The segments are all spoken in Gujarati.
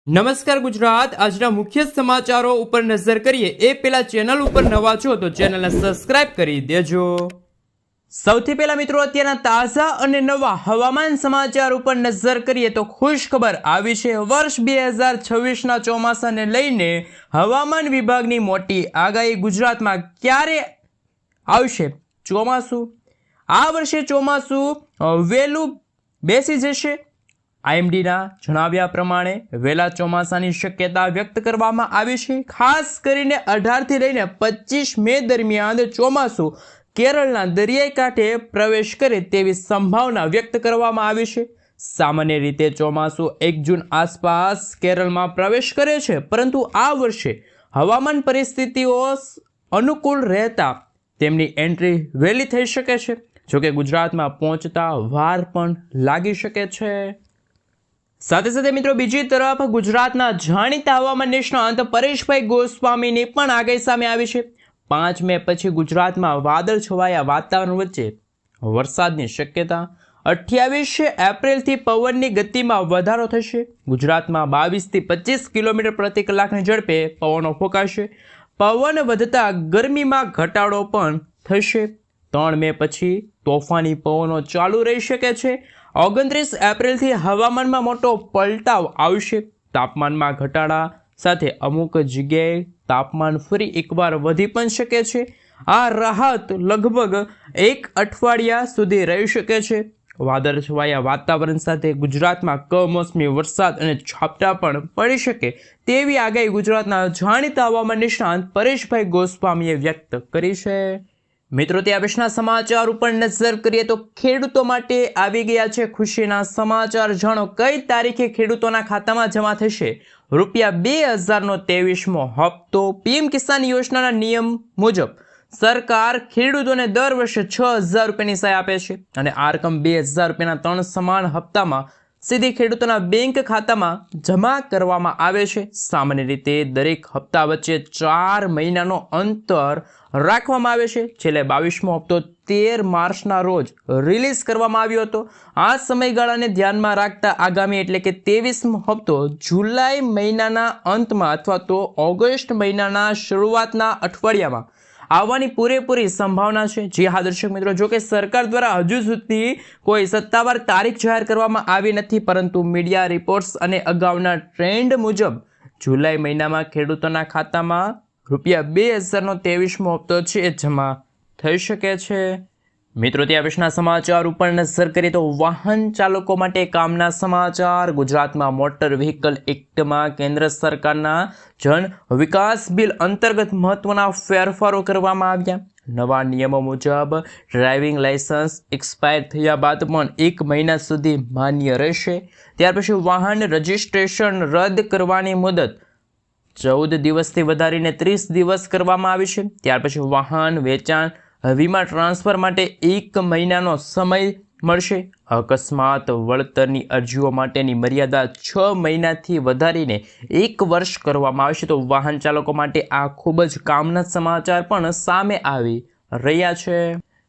નમસ્કાર ગુજરાત આજના મુખ્ય સમાચારો ઉપર નજર કરીએ એ પહેલા ચેનલ ઉપર નવા છો તો ચેનલને સબસ્ક્રાઇબ કરી દેજો। સૌથી પહેલા મિત્રો અત્યારના તાજા અને નવા હવામાન સમાચાર ઉપર નજર કરીએ તો ખુશ ખબર આવી છે। વર્ષ 2026ના ચોમાસાને લઈને હવામાન વિભાગની મોટી આગાહી। ગુજરાતમાં ક્યારે આવશે ચોમાસું? આ વર્ષે ચોમાસું વહેલું બેસી જશે। આઈએમડીના જણાવ્યા પ્રમાણે વહેલા ચોમાસાની શક્યતા વ્યક્ત કરવામાં આવી છે। ખાસ કરીને 18 થી લઈને 25 મે દરમિયાન ચોમાસું કેરળના દરિયાઈ કાંઠે પ્રવેશ કરે તેવી સંભાવના વ્યક્ત કરવામાં આવી છે। સામાન્ય રીતે ચોમાસું 1 જૂન આસપાસ કેરળમાં પ્રવેશ કરે છે, પરંતુ આ વર્ષે હવામાન પરિસ્થિતિઓ અનુકૂળ રહેતા તેમની એન્ટ્રી વહેલી થઈ શકે છે। જોકે ગુજરાતમાં પહોંચતા વાર પણ લાગી શકે છે। સાથે સાથે મિત્રો બીજી તરફ ગુજરાતના જાણીતા હવામાન નિષ્ણાંત પરેશભાઈ ગોસ્વામીની પણ આગાહી સામે આવી છે। 5 મે પછી ગુજરાતમાં વાદળ છવાયા વાતાવરણ વચ્ચે વરસાદની શક્યતા। 28 એપ્રિલથી પવનની ગતિમાં વધારો થશે। ગુજરાતમાં 22 થી 25 કિલોમીટર પ્રતિ કલાકની ઝડપે પવનો ફૂંકાશે। પવન વધતા ગરમીમાં ઘટાડો પણ થશે। 3 મે પછી તોફાની પવનો ચાલુ રહી શકે છે। 29 એપ્રિલથી હવામાનમાં મોટો પલટાવ આવશે। તાપમાનમાં ઘટાડા સાથે અમુક જગ્યાએ તાપમાન ફરી એકવાર વધી પણ શકે છે। આ રાહત લગભગ 1 અઠવાડિયા સુધી રહી શકે છે। વાદળ છવાયા વાતાવરણ સાથે ગુજરાતમાં કમોસમી વરસાદ અને ઝાપટા પણ પડી શકે તેવી આગાહી ગુજરાતના જાણીતા હવામાન નિષ્ણાંત પરેશભાઈ ગોસ્વામીએ વ્યક્ત કરી છે। મિત્રો ત્યાં પછીના સમાચાર ઉપર નજર કરીએ તો ખેડૂતો માટે આવી ગયા છે ખુશીના સમાચાર। જાણો કઈ તારીખે ખેડૂતોના ખાતામાં જમા થશે રૂપિયા 2000નો 23મો હપ્તો। પીએમ કિસાન યોજનાના નિયમ મુજબ સરકાર ખેડૂતોને દર વર્ષે 6000 રૂપિયાની સહાય આપે છે અને આ રકમ 2000 રૂપિયાના 3 સમાન હપ્તામાં સીધી ખેડૂતોના બેંક ખાતામાં જમા કરવામાં આવે છે। સામાન્ય રીતે દરેક હપ્તા વચ્ચે 4 મહિનાનો અંતર રાખવામાં આવે છે। છેલ્લે 22મો હપ્તો 13 માર્ચના રોજ રિલીઝ કરવામાં આવ્યો હતો। આ સમયગાળાને ધ્યાનમાં રાખતા આગામી એટલે કે 23મો હપ્તો જુલાઈ મહિનાના અંતમાં અથવા તો ઓગસ્ટ મહિનાના શરૂઆતના અઠવાડિયામાં આવવાની પૂરેપૂરી સંભાવના છે। જી હા દર્શક મિત્રો, જો કે સરકાર દ્વારા હજુ સુધી કોઈ સત્તાવાર તારીખ જાહેર કરવામાં આવી નથી, પરંતુ મીડિયા રિપોર્ટ્સ અને અગાઉના ટ્રેન્ડ મુજબ જુલાઈ મહિનામાં ખેડૂતોના ખાતામાં રૂપિયા 2000નો 23મો હપ્તો છે એ જમા થઈ શકે છે। મિત્રો ત્યાં પછીના સમાચાર ઉપર નજર કરીએ તો વાહન ચાલકો માટે કામના સમાચાર। ગુજરાતમાં મોટર વ્હીકલ એક્ટમાં કેન્દ્ર સરકારના જન વિકાસ બિલ અંતર્ગત મહત્વના ફેરફારો કરવામાં આવ્યા। નવા નિયમો મુજબ ડ્રાઇવિંગ લાયસન્સ એક્સપાયર થયા બાદ પણ 1 મહિના સુધી માન્ય રહેશે। ત્યાર પછી વાહન રજિસ્ટ્રેશન રદ કરવાની મુદત 14 દિવસથી વધારીને 30 દિવસ કરવામાં આવી છે। ત્યાર પછી વાહન વેચાણ વીમા ટ્રાન્સફર માટે 1 મહિનાનો સમય મળશે। અકસ્માત વળતરની અરજીઓ માટેની મર્યાદા 6 મહિનાથી વધારીને 1 વર્ષ કરવામાં આવશે। તો વાહન ચાલકો માટે આ ખૂબ જ કામના સમાચાર પણ સામે આવી રહ્યા છે।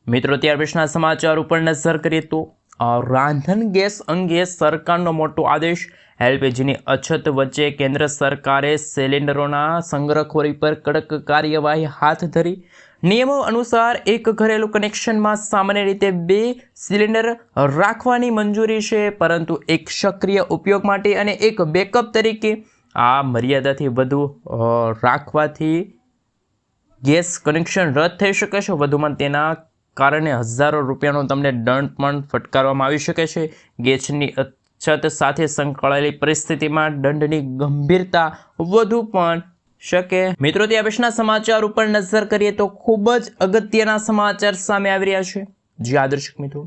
મિત્રો ત્યાર પછીના સમાચાર ઉપર નજર કરીએ તો રાંધણ ગેસ અંગે સરકારનો મોટો આદેશ। એલપીજીની અછત વચ્ચે કેન્દ્ર સરકારે સિલિન્ડરોના સંગ્રહખોરી પર કડક કાર્યવાહી હાથ ધરી। નિયમો અનુસાર એક ઘરેલું કનેક્શનમાં સામાન્ય રીતે 2 સિલિન્ડર રાખવાની મંજૂરી છે, પરંતુ એક સક્રિય ઉપયોગ માટે અને એક બેકઅપ તરીકે। આ મર્યાદાથી વધુ રાખવાથી ગેસ કનેક્શન રદ થઈ શકે છે। વધુમાં તેના કારણે હજારો રૂપિયાનો તમને દંડ પણ ફટકારવામાં આવી શકે છે। ગેસની અછત સાથે સંકળાયેલી પરિસ્થિતિમાં દંડની ગંભીરતા વધુ પણ શકે। મિત્રો ત્યાં પછીના સમાચાર ઉપર નજર કરીએ તો ખૂબ જ અગત્યના સમાચાર સામે આવી રહ્યા છે। જી હા દર્શક મિત્રો,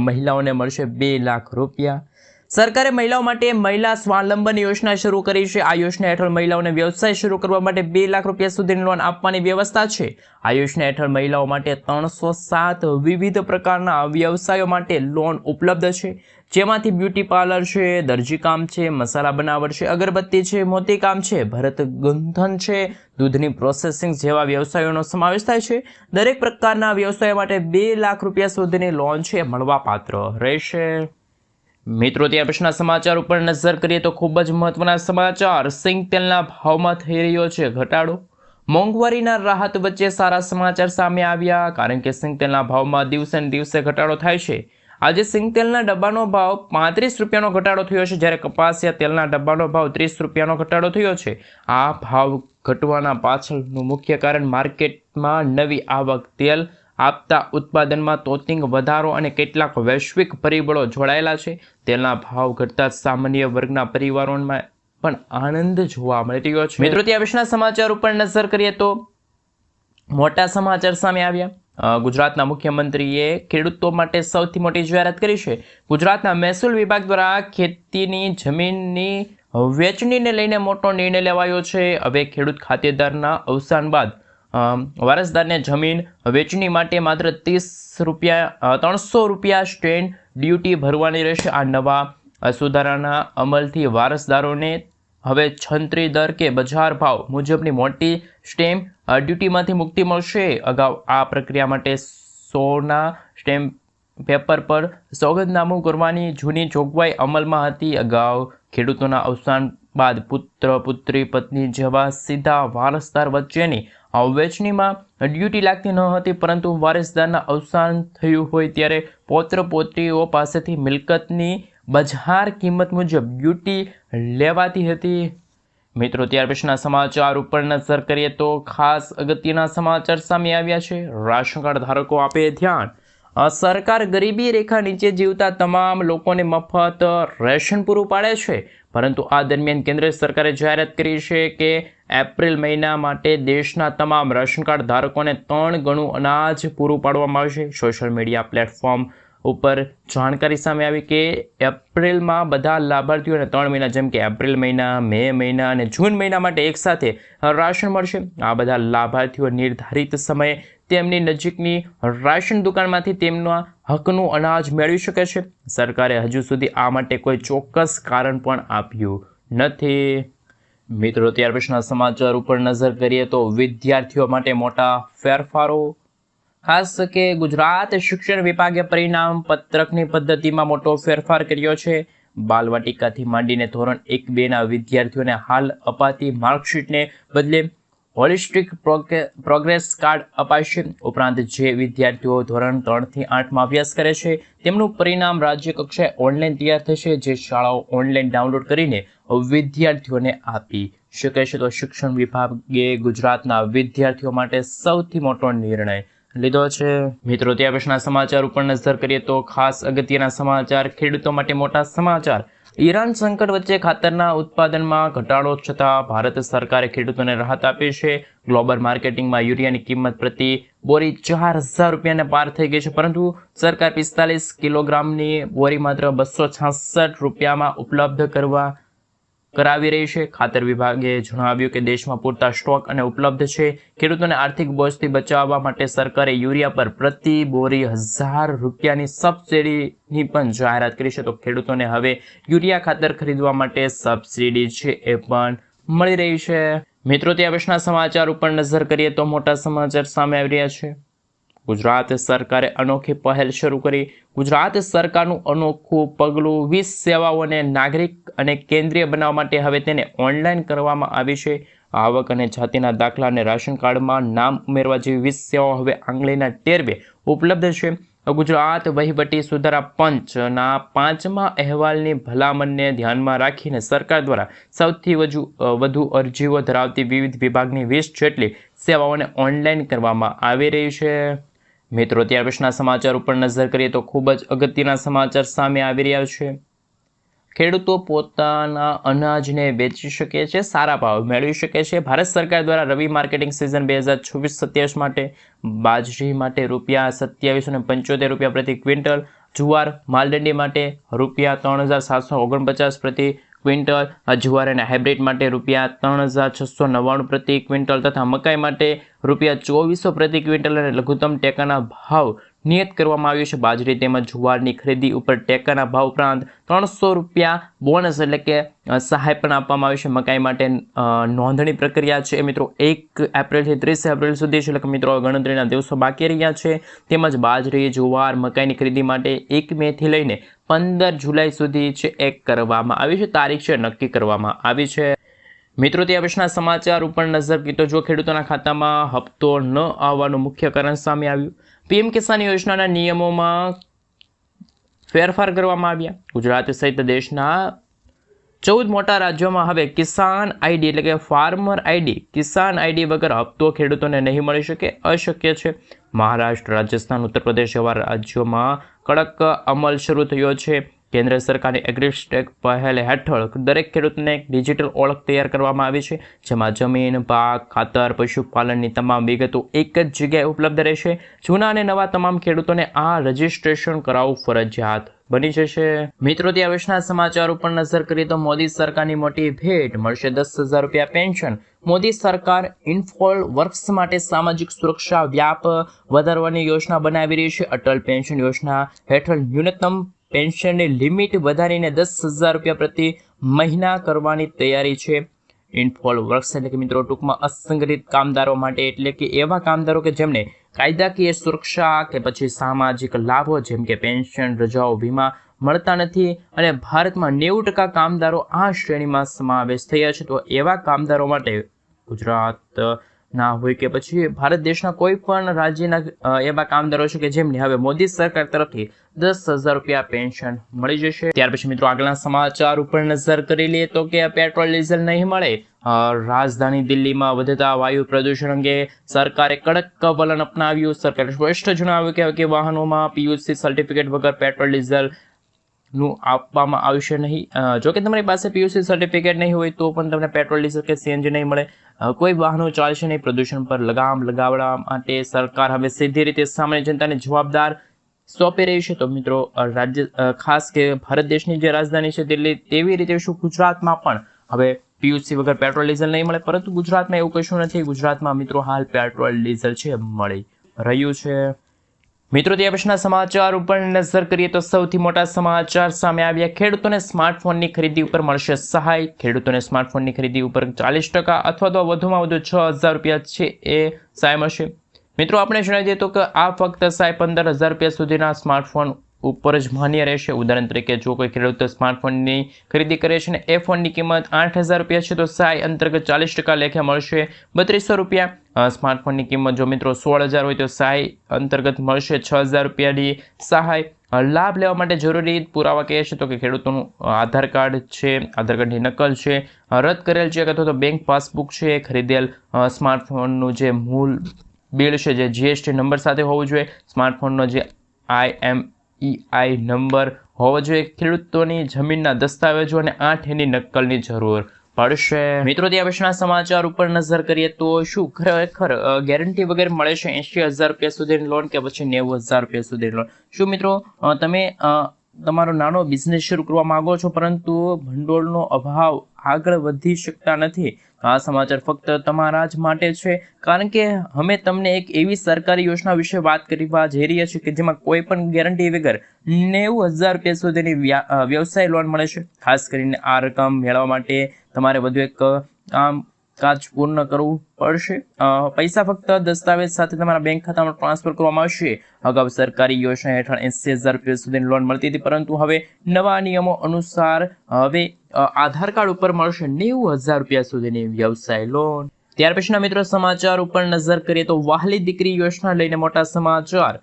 મહિલાઓને મળશે 2 લાખ રૂપિયા। સરકારે મહિલાઓ માટે મહિલા સ્વાવલંબન યોજના શરૂ કરી છે। આ યોજના હેઠળ મહિલાઓને વ્યવસાય શરૂ કરવા માટે 2 લાખ રૂપિયા સુધીની લોન આપવાની વ્યવસ્થા છે। આ યોજના હેઠળ મહિલાઓ માટે 307 વિવિધ પ્રકારના વ્યવસાયો માટે લોન ઉપલબ્ધ છે, જેમાંથી બ્યુટી પાર્લર છે, દરજીકામ છે, મસાલા બનાવટ છે, અગરબત્તી છે, મોતીકામ છે, ભરત ગૂંથણ છે, દૂધની પ્રોસેસિંગ જેવા વ્યવસાયોનો સમાવેશ થાય છે। દરેક પ્રકારના વ્યવસાય માટે 2 લાખ રૂપિયા સુધીની લોન છે મળવાપાત્ર રહેશે। મિત્રો ત્યાર પછીના સમાચાર ઉપર નજર કરીએ તો ખૂબ જ મહત્વના સમાચાર. સિંગ તેલના ભાવમાં થઈ રહ્યો છે ઘટાડો. મોંઘવારીના રાહત વચ્ચે સારા સમાચાર સામે આવ્યા, કારણ કે સિંગ તેલના ભાવમાં દિવસે ને દિવસે ઘટાડો થાય છે. આજે સિંગ તેલના ડબ્બાનો ભાવ 35 રૂપિયાનો ઘટાડો થયો છે, જ્યારે કપાસિયા તેલના ડબ્બાનો ભાવ 30 રૂપિયાનો ઘટાડો થયો છે. આ ભાવ ઘટવાના પાછળનું મુખ્ય કારણ માર્કેટમાં નવી આવક, તેલ આપતા ઉત્પાદનમાં તોતિંગ વધારો અને કેટલાક વૈશ્વિક પરિબળો જોડાયેલા છે. તેલના ભાવ ઘટતા સામાન્ય વર્ગના પરિવારોમાં પણ આનંદ જોવા મળી રહ્યો છે. મિત્રો ત્યાં વિશેના સમાચાર ઉપર નજર કરીએ તો મોટા સમાચાર સામે આવ્યા. ગુજરાતના મુખ્યમંત્રીએ ખેડૂતો માટે સૌથી મોટી જાહેરાત કરી છે. ગુજરાતના મહેસૂલ વિભાગ દ્વારા ખેતીની જમીનની વેચણીને લઈને મોટો નિર્ણય લેવાયો છે. હવે ખેડૂત ખાતેદારના અવસાન બાદ વારસદારને જમીન વેચણી માટે માત્ર 300 રૂપિયા સ્ટેમ્પ ડ્યુટી ભરવાની રહેશે. આ નવા સુધારાના અમલથી વારસદારોને હવે છંત્રી દર કે બજાર ભાવ મુજબની મોટી સ્ટેમ્પ ડ્યુટીમાંથી મુક્તિ મળશે. અગાઉ આ પ્રક્રિયા માટે 100ના સ્ટેમ્પ પેપર પર સોગંદનામું કરવાની જૂની જોગવાઈ અમલમાં હતી. અગાઉ ખેડૂતોના અવસાન બાદ પુત્ર, પુત્રી, પત્ની જેવા સીધા વારસદાર વચ્ચેની વેચણીમાં ડ્યુટી લાગતી ન હતી, પરંતુ વારસદારના અવસાન થયું હોય ત્યારે પૌત્ર પૌત્રીઓ પાસેથી મિલકતની બજાર કિંમત મુજબ ડ્યુટી લેવાતી હતી. મિત્રો ત્યાર પછીના સમાચાર ઉપર નજર કરીએ તો ખાસ અગત્યના સમાચાર સામે આવ્યા છે. રાશન કાર્ડ ધારકો આપે ધ્યાન. સરકાર ગરીબી રેખા નીચે જીવતા તમામ લોકોને મફત રેશન પૂરું પાડે છે, પરંતુ આ દરમિયાન કેન્દ્ર સરકારે જાહેરાત કરી છે કે એપ્રિલ મહિના માટે દેશના તમામ રેશન કાર્ડ ધારકોને 3 ગણું અનાજ પૂરું પાડવામાં આવશે. સોશિયલ મીડિયા પ્લેટફોર્મ ઉપર જાણકારી સામે આવી કે એપ્રિલમાં બધા લાભાર્થીઓને 3 મહિના જેમ કે એપ્રિલ મહિના, મે મહિના અને જૂન મહિના માટે એકસાથે રાશન મળશે. આ બધા લાભાર્થીઓ નિર્ધારિત સમયે તેમની નજીકની રાશન દુકાનમાંથી તેમના હકનું અનાજ મેળવી શકે છે. સરકારે હજુ સુધી આ માટે કોઈ ચોક્કસ કારણ પણ આપ્યું નથી. મિત્રો ત્યાર પછીના સમાચાર ઉપર નજર કરીએ તો વિદ્યાર્થીઓ માટે મોટા ફેરફારો. ખાસ કે ગુજરાત શિક્ષણ વિભાગે પરિણામ પત્રકની પદ્ધતિમાં મોટો ફેરફાર કર્યો છે. બાલવાટિકાથી માંડીને ધોરણ 1-2ના વિદ્યાર્થીઓને હાલ અપાતી માર્કશીટને બદલે હોલિસ્ટિક પ્રોગ્રેસ કાર્ડ અપાશે. ઉપરાંત જે વિદ્યાર્થીઓ ધોરણ 3થી 8માં અભ્યાસ કરે છે તેમનું પરિણામ રાજ્ય કક્ષાએ ઓનલાઈન તૈયાર થશે, જે શાળાઓ ઓનલાઈન ડાઉનલોડ કરીને વિદ્યાર્થીઓને આપી શકે છે. તો શિક્ષણ વિભાગે ગુજરાતના વિદ્યાર્થીઓ માટે સૌથી મોટો નિર્ણય લીધો છે. મિત્રો ત્યાં પછીના સમાચાર ઉપર નજર કરીએ તો ખાસ અગત્યના સમાચાર, ખેડૂતો માટે મોટા સમાચાર. ઈરાન સંકટ વચ્ચે ખાતરના ઉત્પાદનમાં ઘટાડો છતાં ભારત સરકારે ખેડૂતોને રાહત આપી છે. ગ્લોબલ માર્કેટિંગમાં યુરિયાની કિંમત પ્રતિ બોરી 4,000 રૂપિયાને પાર થઈ ગઈ છે, પરંતુ સરકાર 45 કિલોગ્રામની બોરી માત્ર 266 રૂપિયામાં ઉપલબ્ધ કરાવી રહી છે. ખાતર વિભાગે જણાવ્યું કે દેશમાં પૂરતા સ્ટોક અને ઉપલબ્ધ છે. ખેડૂતોને આર્થિક બોજથી બચાવવા માટે સરકારે યુરિયા પર પ્રતિ બોરી 1,000 રૂપિયાની સબસિડીની પણ જાહેરાત કરી છે. તો ખેડૂતોને હવે યુરિયા ખાતર ખરીદવા માટે સબસિડી છે એ પણ મળી રહી છે. મિત્રો ત્યાં પછીના સમાચાર ઉપર નજર કરીએ તો મોટા સમાચાર સામે આવી રહ્યા છે. ગુજરાત સરકારે અનોખી પહેલ શરૂ કરી. ગુજરાત સરકારનું અનોખું પગલું 20 સેવાઓને નાગરિક અને કેન્દ્રીય બનાવવા માટે હવે તેને ઓનલાઈન કરવામાં આવી છે. આવક અને જાતિના દાખલા અને રાશન કાર્ડમાં નામ ઉમેરવા જેવી 20 સેવાઓ હવે આંગળીના ટેરવે ઉપલબ્ધ છે. ગુજરાત વહીવટી સુધારા પંચના 5મા અહેવાલની ભલામણને ધ્યાનમાં રાખીને સરકાર દ્વારા સૌથી વધુ અરજીઓ ધરાવતી વિવિધ વિભાગની 20 જેટલી સેવાઓને ઓનલાઈન કરવામાં આવી રહી છે. મિત્રો ત્યાર પછીના સમાચાર ઉપર નજર કરીએ તો ખૂબ જ અગત્યના સમાચાર સામે આવી રહ્યા છે. ખેડૂતો પોતાના અનાજને વેચી શકે છે, સારા ભાવ મેળવી શકે છે. ભારત સરકાર દ્વારા રવિ માર્કેટિંગ સિઝન 2026-27 માટે બાજરી માટે ₹2775 પ્રતિ ક્વિન્ટલ, જુવાર માલદંડી માટે ₹3,749 પ્રતિ ક્વિન્ટલ, જુવાર અને હાઇબ્રિડ માટે ₹3,699 પ્રતિ ક્વિન્ટલ તથા મકાઈ માટે ₹2,400 પ્રતિ ક્વિન્ટલ અને લઘુત્તમ ટેકાના ભાવ નિયત કરવામાં આવ્યું છે. બાજરી તેમજ જુવારની ખરીદી ઉપર ટેકાના ભાવ ઉપરાંત ₹300 બોનસ એટલે કે સહાય પણ આપવામાં આવી છે. મકાઈ માટે નોંધણી પ્રક્રિયા છે મિત્રો 1 એપ્રિલથી 30 એપ્રિલ સુધી છે, એટલે કે મિત્રો ગણતરીના દિવસો બાકી રહ્યા છે. તેમજ બાજરી, જુવાર, મકાઈની ખરીદી માટે 1 મેથી લઈને 15 જુલાઈ સુધી છે એ કરવામાં આવી છે, તારીખ છે નક્કી કરવામાં આવી છે। મિત્રો, તે પછીના સમાચાર ઉપર નજર કરી તો જો ખેડૂતોના ખાતામાં હપ્તો ન આવવાનું મુખ્ય કારણ સામે આવ્યું। પીએમ કિસાન યોજનાના નિયમોમાં ફેરફાર કરવામાં આવ્યા। ગુજરાત સહિત દેશના 14 મોટા રાજ્યોમાં હવે કિસાન આઈડી એટલે કે ફાર્મર આઈડી, કિસાન આઈડી વગર હપ્તો ખેડૂતોને નહીં મળી શકે, અશક્ય છે। મહારાષ્ટ્ર, રાજસ્થાન, ઉત્તર પ્રદેશ જેવા રાજ્યોમાં કડક અમલ શરૂ થયો છે। કેન્દ્ર સરકારની એગ્રીસ્ટેક પહેલ હેઠળ દરેક ખેડૂતને એક ડિજિટલ ઓળખ તૈયાર કરવામાં આવી છે, જેમાં જમીન, પાક, ખાતર, પશુપાલનની તમામ વિગતો એક જ જગ્યાએ ઉપલબ્ધ રહેશે। જૂના અને નવા તમામ ખેડૂતોને આ રજીસ્ટ્રેશન કરાવવું ફરજિયાત બની જશે। મિત્રો, ત્યાં વિશેષના સમાચાર ઉપર નજર કરીએ તો મોદી સરકારની મોટી ભેટ, મળશે 10,000 રૂપિયા પેન્શન। મોદી સરકાર ઇન્ફોલ વર્ક્સ માટે સામાજિક સુરક્ષા વ્યાપ વધારવાની યોજના બનાવી રહી છે। અટલ પેન્શન યોજના હેઠળ ન્યૂનતમ પેન્શનની લિમિટ વધારીને 10,000 રૂપિયા પ્રતિ મહિના કરવાની તૈયારી છે। ઇન્ફોલ વર્ક્સ એટલે કે મિત્રો ટૂંકમાં અસંગઠિત કામદારો માટે, એટલે કે એવા કામદારો કે જેમને કાયદાકીય સુરક્ષા કે પછી સામાજિક લાભો જેમ કે પેન્શન, રજાઓ, વીમા મળતા નથી અને ભારતમાં 90% કામદારો આ શ્રેણીમાં સમાવેશ થયા છે। તો એવા કામદારો માટે ગુજરાત ના હોય કે પછી ભારત દેશના કોઈ પણ રાજ્યના એવા કામદારો છે કે જેમને હવે મોદી સરકાર તરફથી 10,000 રૂપિયા પેન્શન મળી જશે। ત્યાર પછી મિત્રો આગળના સમાચાર ઉપર નજર કરી લઈએ તો કે પેટ્રોલ ડીઝલ નહીં મળે। રાજધાની દિલ્હીમાં વધતા વાયુ પ્રદૂષણ અંગે સરકારે કડક વલણ અપનાવ્યું। સરકારે સ્પષ્ટ જણાવ્યું કે વાહનોમાં પીયુસી સર્ટિફિકેટ વગર પેટ્રોલ ડીઝલ નું આપવામાં આવશે નહીં। જો કે તમારી પાસે પીયુસી સર્ટિફિકેટ નહીં હોય તો પણ તમને પેટ્રોલ ડીઝલ કે સીએનજી નહીં મળે। કોઈ વાહનો ચાલશે નહીં। પ્રદૂષણ પર લગામ લગાવવા માટે સરકાર હવે સીધી રીતે સામાન્ય જનતાને જવાબદાર સોંપી રહી છે। તો મિત્રો ખાસ કે ભારત દેશની જે રાજધાની છે દિલ્હી, તેવી રીતે શું ગુજરાતમાં પણ હવે પીયુસી વગર પેટ્રોલ ડીઝલ નહીં મળે? પરંતુ ગુજરાતમાં એવું કશું નથી। ગુજરાતમાં મિત્રો હાલ પેટ્રોલ ડીઝલ છે મળી રહ્યું છે। મિત્રો, તે પછીના સમાચાર ઉપર નજર કરીએ તો સૌથી મોટા સમાચાર સામે આવ્યા। ખેડૂતોને સ્માર્ટફોનની ખરીદી ઉપર મળશે સહાય। ખેડૂતોને સ્માર્ટફોનની ખરીદી ઉપર 40% અથવા તો વધુમાં વધુ 6,000 રૂપિયા છે એ સહાય મળશે। મિત્રો, આપણે જણાવી દઈએ તો કે આ ફક્ત સહાય 15,000 રૂપિયા સુધીના સ્માર્ટફોન ઉપર જ માન્ય રહેશે। ઉદાહરણ તરીકે જો કોઈ ખેડૂત સ્માર્ટફોનની ખરીદી કરે છે ને એ ફોનની કિંમત 8,000 રૂપિયા છે તો સહાય અંતર્ગત 40% લેખે મળશે 3,200 રૂપિયા। સ્માર્ટફોનની કિંમત જો મિત્રો 16,000 હોય તો સહાય અંતર્ગત મળશે 6,000 રૂપિયાની સહાય। લાભ લેવા માટે જરૂરી પુરાવા કહે છે તો કે ખેડૂતોનું આધાર કાર્ડ છે, આધાર કાર્ડની નકલ છે, રદ કરેલ ચેક અથવા તો બેંક પાસબુક છે, ખરીદેલ સ્માર્ટફોનનું જે મૂળ બિલ છે જે જીએસટી નંબર સાથે હોવું જોઈએ, સ્માર્ટફોનનો જે IMEI નંબર હોવો જોઈએ, ખેડૂતોની જમીનના દસ્તાવેજો અને 8 ની નકલની જરૂર પડશે। મિત્રો, ત્યાં પછીના સમાચાર ઉપર નજર કરીએ તો શું ખરેખર ગેરંટી વગર મળે છે 80,000 રૂપિયા સુધીની લોન કે પછી 90,000 રૂપિયા સુધીની લોન? શું મિત્રો તમે તમારો નાનો બિઝનેસ શરૂ કરવા માંગો છો પરંતુ ભંડોળનો અભાવ, આગળ વધી શકતા નથી? આ સમાચાર ફક્ત તમારા જ માટે છે, કારણ કે અમે તમને એક એવી સરકારી યોજના વિશે વાત કરવા જઈ રહ્યા છીએ કે જેમાં કોઈ પણ ગેરંટી વગર 90,000 રૂપિયા સુધીની વ્યવસાય લોન મળે છે। ખાસ કરીને આ રકમ મેળવવા માટે તમારે વધુ એક કામકાજ પૂર્ણ કરવું પડશે। પૈસા ફક્ત દસ્તાવેજ સાથે તમારા બેંક ખાતામાં ટ્રાન્સફર કરવામાં આવશે। અગાઉ સરકારી યોજના હેઠળ 80,000 રૂપિયા સુધીની લોન મળતી હતી, પરંતુ હવે નવા નિયમો અનુસાર હવે આધાર કાર્ડ ઉપર મળશે 90,000 રૂપિયા સુધીની વ્યવસાય લોન। ત્યાર પછીના મિત્રો સમાચાર ઉપર નજર કરીએ તો વહાલી દીકરી યોજના લઈને મોટા સમાચાર।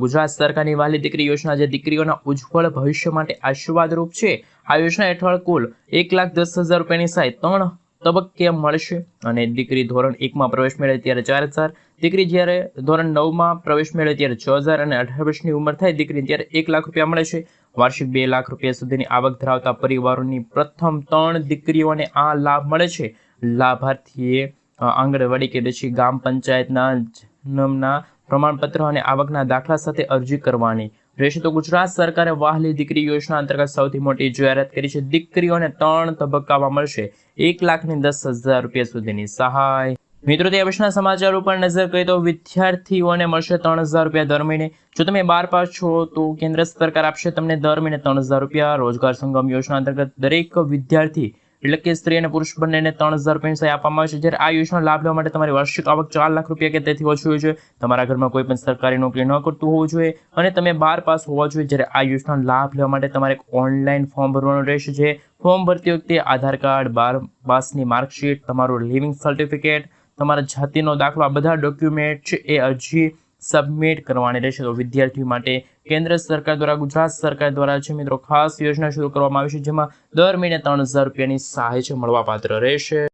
ગુજરાત સરકારની વહાલી દીકરી યોજના જે દીકરીઓના ઉજ્જવળ ભવિષ્ય માટે આશીર્વાદરૂપ છે। આ યોજના હેઠળ કુલ 1,10,000 રૂપિયાની સહાય 3 તબક્કે મળશે અને દીકરી ધોરણ 1માં પ્રવેશ મેળવે ત્યારે 4,000, દીકરી જ્યારે ધોરણ 9માં પ્રવેશ મેળવે ત્યારે 6,000 અને 18 વર્ષની ઉંમર થાય દીકરી ત્યારે 1 લાખ રૂપિયા મળે છે। વાર્ષિક 2 લાખ રૂપિયા સુધીની આવક ધરાવતા પરિવારોની પ્રથમ 3 દીકરીઓને આ લાભ મળે છે। લાભાર્થીએ આંગણવાડી કે પછી ગ્રામ પંચાયતના જન્મના પ્રમાણપત્ર અને આવકના દાખલા સાથે અરજી કરવાની રહેશે। તો ગુજરાત સરકારે વહાલી દીકરી યોજના અંતર્ગત સૌથી મોટી જાહેરાત કરી છે। દીકરીઓને 3 તબક્કામાં મળશે 1,10,000 રૂપિયા સુધીની સહાય। મિત્રો, તે પછીના સમાચાર ઉપર નજર કરીએ તો વિદ્યાર્થીઓને મળશે 3,000 રૂપિયા દર મહિને। જો તમે 12 પાસ છો તો કેન્દ્ર સરકાર આપશે તમને દર મહિને 3,000 રૂપિયા। રોજગાર સંગમ યોજના અંતર્ગત દરેક વિદ્યાર્થી એટલે કે સ્ત્રી અને પુરુષ બંનેને 3,000 રૂપિયાની સહાય આપવામાં આવે છે। જ્યારે આ યોજનાનો લાભ લેવા માટે તમારી વાર્ષિક આવક 4 લાખ રૂપિયા કે તેથી ઓછી હોવી જોઈએ, તમારા ઘરમાં કોઈ પણ સરકારી નોકરી ન કરતું હોવું જોઈએ અને તમે 12 પાસ હોવા જોઈએ। જ્યારે આ યોજનાનો લાભ લેવા માટે તમારે એક ઓનલાઈન ફોર્મ ભરવાનું રહેશે। જે ફોર્મ ભરતી વખતે આધાર કાર્ડ, 12 પાસની માર્કશીટ, તમારું લિવિંગ સર્ટિફિકેટ, તમારા જાતિનો દાખલો, આ બધા ડોક્યુમેન્ટ છે એ અરજી સબમિટ કરવાની રહેશે। તો વિદ્યાર્થીઓ માટે કેન્દ્ર સરકાર દ્વારા, ગુજરાત સરકાર દ્વારા છે મિત્રો ખાસ યોજના શરૂ કરવામાં આવી છે, જેમાં દર મહિને 3,000 રૂપિયાની સહાય છે મળવાપાત્ર રહેશે।